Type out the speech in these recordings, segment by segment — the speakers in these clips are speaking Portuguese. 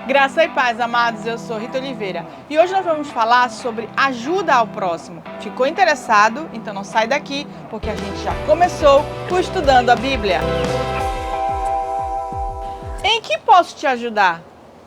Graça e paz, amados, eu sou Rita Oliveira e hoje nós vamos falar sobre ajuda ao próximo. Ficou interessado? Então não sai daqui, porque a gente já começou o Estudando a Bíblia. Em que posso te ajudar?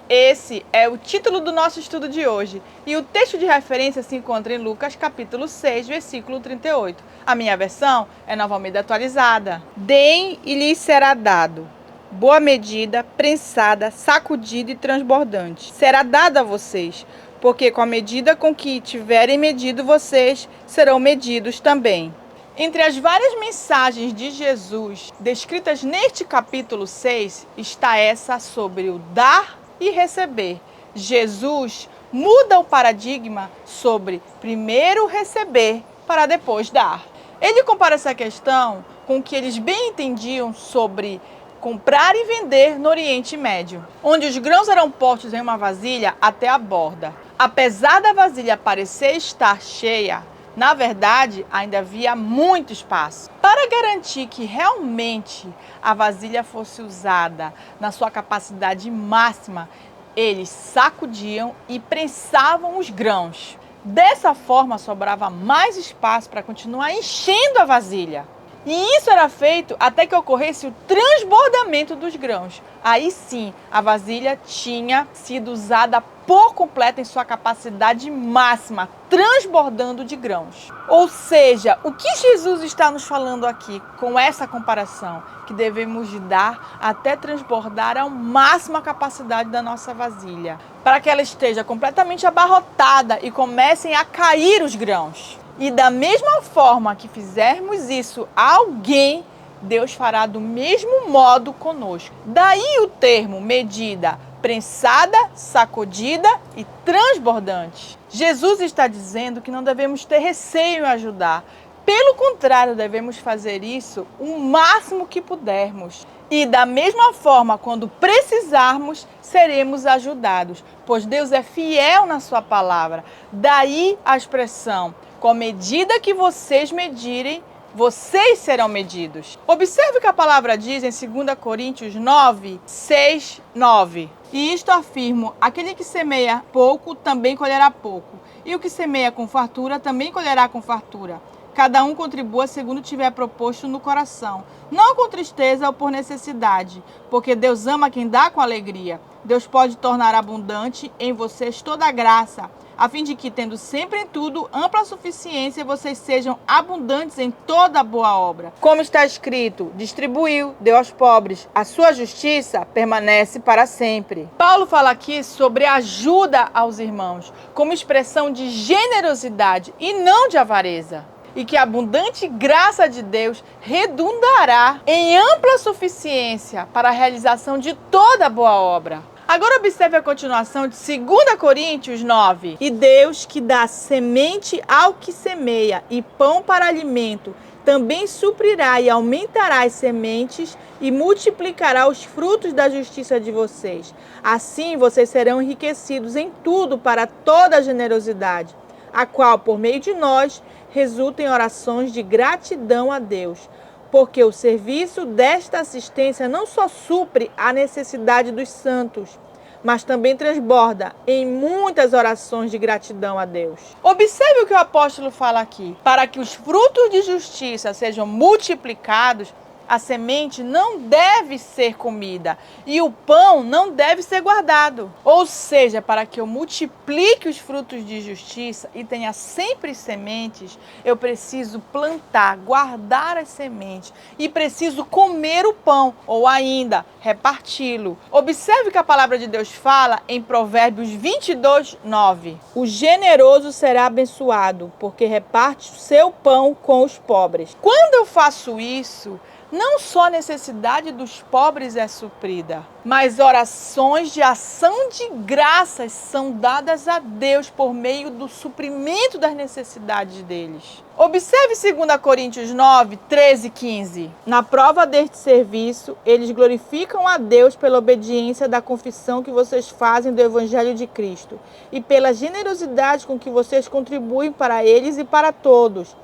Esse é o título do nosso estudo de hoje e o texto de referência se encontra em Lucas capítulo 6, versículo 38. A minha versão é Nova Almeida atualizada. Deem e lhes será dado. Boa medida, prensada, sacudida e transbordante. Será dada a vocês, porque com a medida com que tiverem medido vocês, serão medidos também. Entre as várias mensagens de Jesus descritas neste capítulo 6, está essa sobre o dar e receber. Jesus muda o paradigma sobre primeiro receber para depois dar. Ele compara essa questão com o que eles bem entendiam sobre comprar e vender no Oriente Médio, onde os grãos eram postos em uma vasilha até a borda. Apesar da vasilha parecer estar cheia, na verdade ainda havia muito espaço. Para garantir que realmente a vasilha fosse usada na sua capacidade máxima, eles sacudiam e prensavam os grãos. Dessa forma sobrava mais espaço para continuar enchendo a vasilha. E isso era feito até que ocorresse o transbordamento dos grãos. Aí sim, a vasilha tinha sido usada por completo em sua capacidade máxima, transbordando de grãos. Ou seja, o que Jesus está nos falando aqui com essa comparação? Que devemos dar até transbordar ao máximo a capacidade da nossa vasilha, para que ela esteja completamente abarrotada e comecem a cair os grãos. E da mesma forma que fizermos isso a alguém, Deus fará do mesmo modo conosco. Daí o termo medida, prensada, sacudida e transbordante. Jesus está dizendo que não devemos ter receio em ajudar. Pelo contrário, devemos fazer isso o máximo que pudermos. E da mesma forma, quando precisarmos, seremos ajudados, pois Deus é fiel na sua palavra. Daí a expressão: com a medida que vocês medirem, vocês serão medidos. Observe o que a palavra diz em 2 Coríntios 9, 6, 9. E isto afirmo: aquele que semeia pouco, também colherá pouco. E o que semeia com fartura, também colherá com fartura. Cada um contribua segundo tiver proposto no coração, não com tristeza ou por necessidade, porque Deus ama quem dá com alegria. Deus pode tornar abundante em vocês toda a graça, a fim de que, tendo sempre em tudo ampla suficiência, vocês sejam abundantes em toda boa obra. Como está escrito: distribuiu, deu aos pobres, a sua justiça permanece para sempre. Paulo fala aqui sobre ajuda aos irmãos, como expressão de generosidade e não de avareza. E que a abundante graça de Deus redundará em ampla suficiência para a realização de toda boa obra. Agora observe a continuação de 2 Coríntios 9. E Deus, que dá semente ao que semeia e pão para alimento, também suprirá e aumentará as sementes e multiplicará os frutos da justiça de vocês. Assim vocês serão enriquecidos em tudo para toda a generosidade, a qual, por meio de nós, resulta em orações de gratidão a Deus, porque o serviço desta assistência não só supre a necessidade dos santos, mas também transborda em muitas orações de gratidão a Deus. Observe o que o apóstolo fala aqui. Para que os frutos de justiça sejam multiplicados, a semente não deve ser comida e o pão não deve ser guardado. Ou seja, para que eu multiplique os frutos de justiça e tenha sempre sementes, eu preciso plantar, guardar as sementes e preciso comer o pão ou ainda reparti-lo. Observe que a palavra de Deus fala em Provérbios 22, 9. O generoso será abençoado, porque reparte o seu pão com os pobres. Quando eu faço isso, não só a necessidade dos pobres é suprida, mas orações de ação de graças são dadas a Deus por meio do suprimento das necessidades deles. Observe 2 Coríntios 9, 13 e 15. Na prova deste serviço, eles glorificam a Deus pela obediência da confissão que vocês fazem do Evangelho de Cristo e pela generosidade com que vocês contribuem para eles e para todos.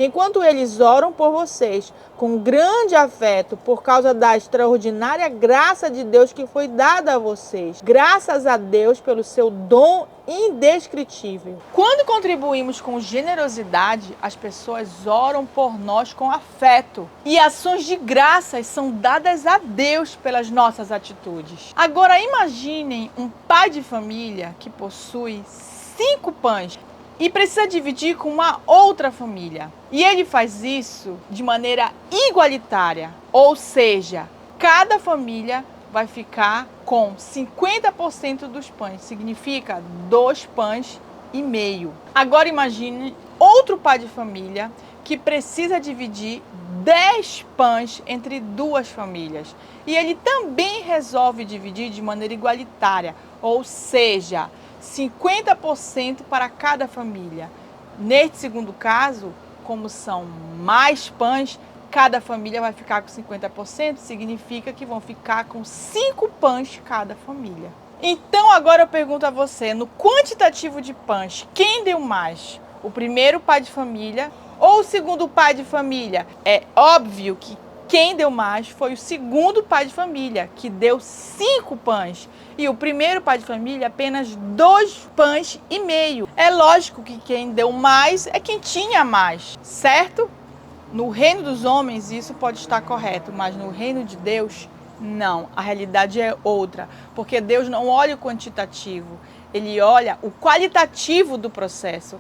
enquanto eles oram por vocês com grande afeto por causa da extraordinária graça de Deus que foi dada a vocês. Graças a Deus pelo seu dom indescritível. Quando contribuímos com generosidade, as pessoas oram por nós com afeto. E ações de graças são dadas a Deus pelas nossas atitudes. Agora imaginem um pai de família que possui 5 pães e precisa dividir com uma outra família. E ele faz isso de maneira igualitária, ou seja, cada família vai ficar com 50% dos pães, significa 2 pães e meio. Agora imagine outro pai de família que precisa dividir 10 pães entre 2 famílias. E ele também resolve dividir de maneira igualitária, ou seja, 50% para cada família. Neste segundo caso, como são mais pães, cada família vai ficar com 50%, significa que vão ficar com 5 pães cada família. Então agora eu pergunto a você, no quantitativo de pães, quem deu mais? O primeiro pai de família ou o segundo pai de família? É óbvio que quem deu mais foi o segundo pai de família, que deu 5 pães. E o primeiro pai de família apenas 2 pães e meio. É lógico que quem deu mais é quem tinha mais, certo? No reino dos homens isso pode estar correto, mas no reino de Deus, não. A realidade é outra, porque Deus não olha o quantitativo, Ele olha o qualitativo do processo.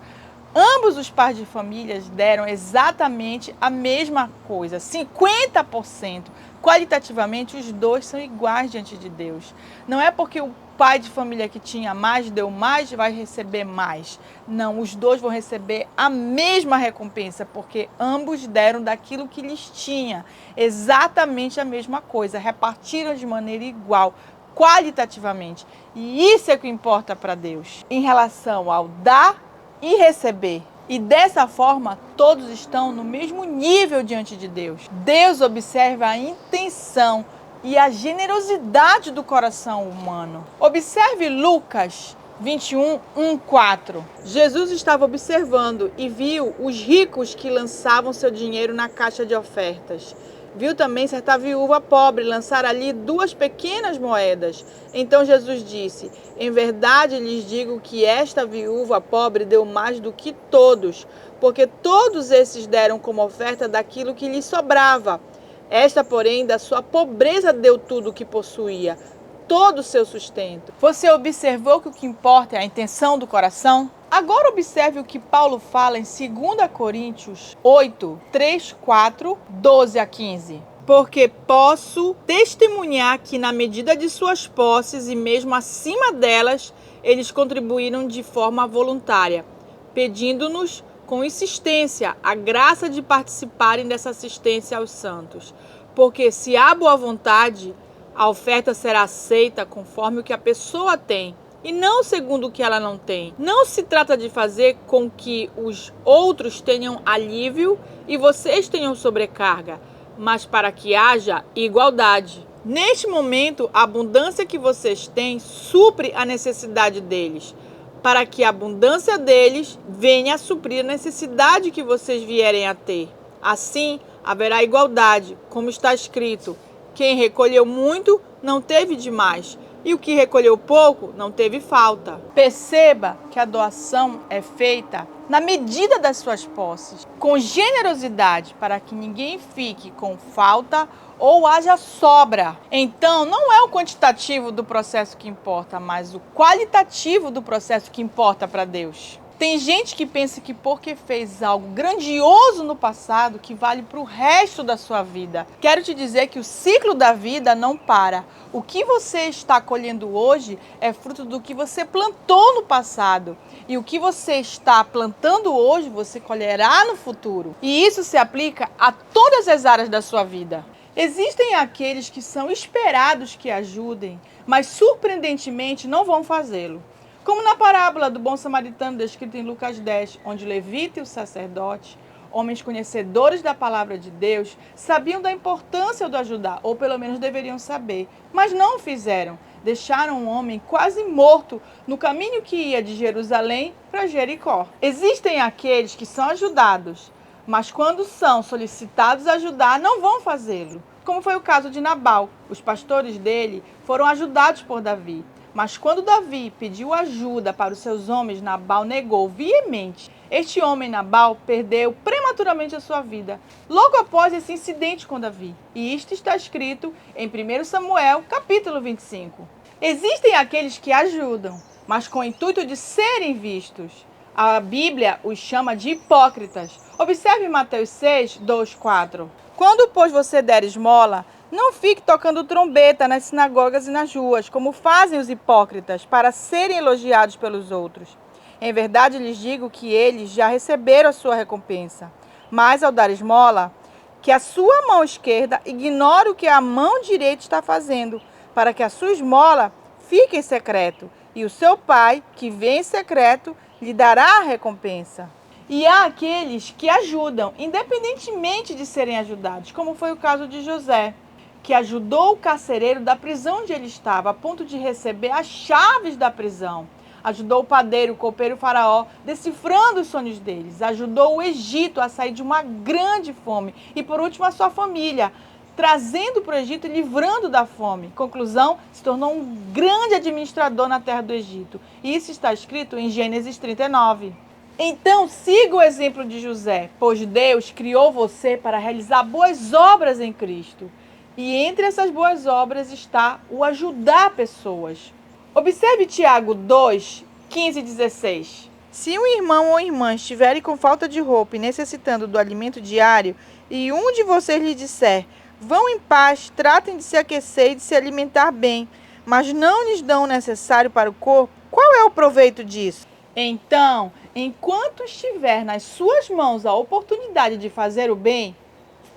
Ambos os pais de famílias deram exatamente a mesma coisa, 50%. Qualitativamente, os dois são iguais diante de Deus. Não é porque o pai de família que tinha mais, deu mais, vai receber mais. Não, os dois vão receber a mesma recompensa, porque ambos deram daquilo que lhes tinha. Exatamente a mesma coisa, repartiram de maneira igual, qualitativamente. E isso é o que importa para Deus, em relação ao dar e receber. E dessa forma, todos estão no mesmo nível diante de Deus. Deus observa a intenção e a generosidade do coração humano. Observe Lucas 21, 1, 4. Jesus estava observando e viu os ricos que lançavam seu dinheiro na caixa de ofertas. Viu também certa viúva pobre lançar ali 2 pequenas moedas. Então Jesus disse: em verdade lhes digo que esta viúva pobre deu mais do que todos, porque todos esses deram como oferta daquilo que lhes sobrava. Esta, porém, da sua pobreza deu tudo o que possuía, todo o seu sustento. Você observou que o que importa é a intenção do coração? Agora observe o que Paulo fala em 2 Coríntios 8, 3, 4, 12 a 15. Porque posso testemunhar que na medida de suas posses e mesmo acima delas, eles contribuíram de forma voluntária, pedindo-nos com insistência a graça de participarem dessa assistência aos santos. Porque se há boa vontade, a oferta será aceita conforme o que a pessoa tem, e não segundo o que ela não tem. Não se trata de fazer com que os outros tenham alívio e vocês tenham sobrecarga, mas para que haja igualdade. Neste momento, a abundância que vocês têm supre a necessidade deles, para que a abundância deles venha a suprir a necessidade que vocês vierem a ter. Assim, haverá igualdade, como está escrito: quem recolheu muito não teve demais, e o que recolheu pouco não teve falta. Perceba que a doação é feita na medida das suas posses, com generosidade, para que ninguém fique com falta ou haja sobra. Então, não é o quantitativo do processo que importa, mas o qualitativo do processo que importa para Deus. Tem gente que pensa que porque fez algo grandioso no passado, que vale para o resto da sua vida. Quero te dizer que o ciclo da vida não para. O que você está colhendo hoje é fruto do que você plantou no passado. E o que você está plantando hoje, você colherá no futuro. E isso se aplica a todas as áreas da sua vida. Existem aqueles que são esperados que ajudem, mas surpreendentemente não vão fazê-lo. Como na parábola do bom samaritano descrita em Lucas 10, onde o levita e o sacerdote, homens conhecedores da palavra de Deus, sabiam da importância do ajudar, ou pelo menos deveriam saber, mas não o fizeram. Deixaram um homem quase morto no caminho que ia de Jerusalém para Jericó. Existem aqueles que são ajudados, mas quando são solicitados a ajudar, não vão fazê-lo, como foi o caso de Nabal. Os pastores dele foram ajudados por Davi, mas quando Davi pediu ajuda para os seus homens, Nabal negou veemente. Este homem, Nabal, perdeu prematuramente a sua vida, logo após esse incidente com Davi. E isto está escrito em 1 Samuel, capítulo 25. Existem aqueles que ajudam, mas com o intuito de serem vistos. A Bíblia os chama de hipócritas. Observe Mateus 6, 2, 4. Quando, pois, você der esmola, não fique tocando trombeta nas sinagogas e nas ruas, como fazem os hipócritas, para serem elogiados pelos outros. Em verdade lhes digo que eles já receberam a sua recompensa. Mas ao dar esmola, que a sua mão esquerda ignore o que a mão direita está fazendo, para que a sua esmola fique em secreto, e o seu pai, que vê em secreto, lhe dará a recompensa. E há aqueles que ajudam, independentemente de serem ajudados, como foi o caso de José, que ajudou o carcereiro da prisão onde ele estava, a ponto de receber as chaves da prisão. Ajudou o padeiro, o copeiro, o faraó, decifrando os sonhos deles. Ajudou o Egito a sair de uma grande fome. E, por último, a sua família, trazendo para o Egito e livrando da fome. Conclusão, se tornou um grande administrador na terra do Egito. E isso está escrito em Gênesis 39. Então, siga o exemplo de José, pois Deus criou você para realizar boas obras em Cristo. E entre essas boas obras está o ajudar pessoas. Observe Tiago 2, 15 e 16. Se um irmão ou irmã estiverem com falta de roupa e necessitando do alimento diário, e um de vocês lhe disser, vão em paz, tratem de se aquecer e de se alimentar bem, mas não lhes dão o necessário para o corpo, qual é o proveito disso? Então, enquanto estiver nas suas mãos a oportunidade de fazer o bem,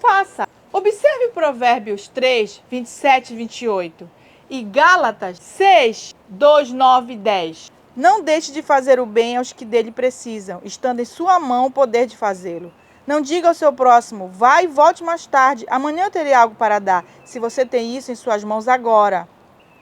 faça. Observe Provérbios 3, 27 e 28 e Gálatas 6, 2, 9 e 10. Não deixe de fazer o bem aos que dele precisam, estando em sua mão o poder de fazê-lo. Não diga ao seu próximo, vá e volte mais tarde, amanhã eu terei algo para dar, se você tem isso em suas mãos agora.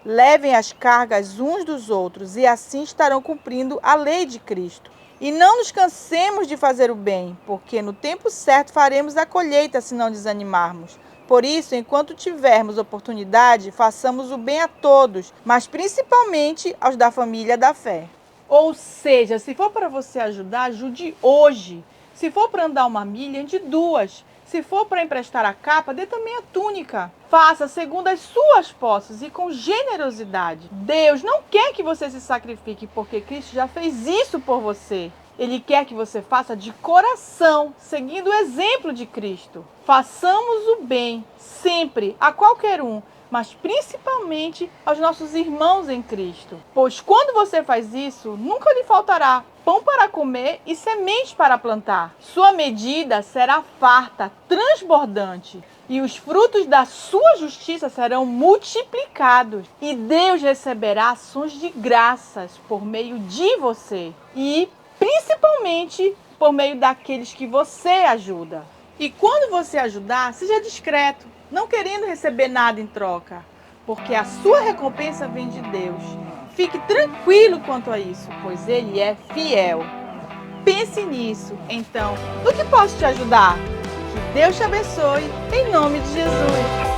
Levem as cargas uns dos outros e assim estarão cumprindo a lei de Cristo. E não nos cansemos de fazer o bem, porque no tempo certo faremos a colheita se não desanimarmos. Por isso, enquanto tivermos oportunidade, façamos o bem a todos, mas principalmente aos da família da fé. Ou seja, se for para você ajudar, ajude hoje. Se for para andar uma milha, ande 2. Se for para emprestar a capa, dê também a túnica. Faça segundo as suas posses e com generosidade. Deus não quer que você se sacrifique, porque Cristo já fez isso por você. Ele quer que você faça de coração, seguindo o exemplo de Cristo. Façamos o bem, sempre, a qualquer um, mas principalmente aos nossos irmãos em Cristo. Pois quando você faz isso, nunca lhe faltará pão para comer e semente para plantar. Sua medida será farta, transbordante, e os frutos da sua justiça serão multiplicados. E Deus receberá ações de graças por meio de você e principalmente por meio daqueles que você ajuda. E quando você ajudar, seja discreto, não querendo receber nada em troca, porque a sua recompensa vem de Deus. Fique tranquilo quanto a isso, pois Ele é fiel. Pense nisso, então, no que posso te ajudar? Que Deus te abençoe, em nome de Jesus.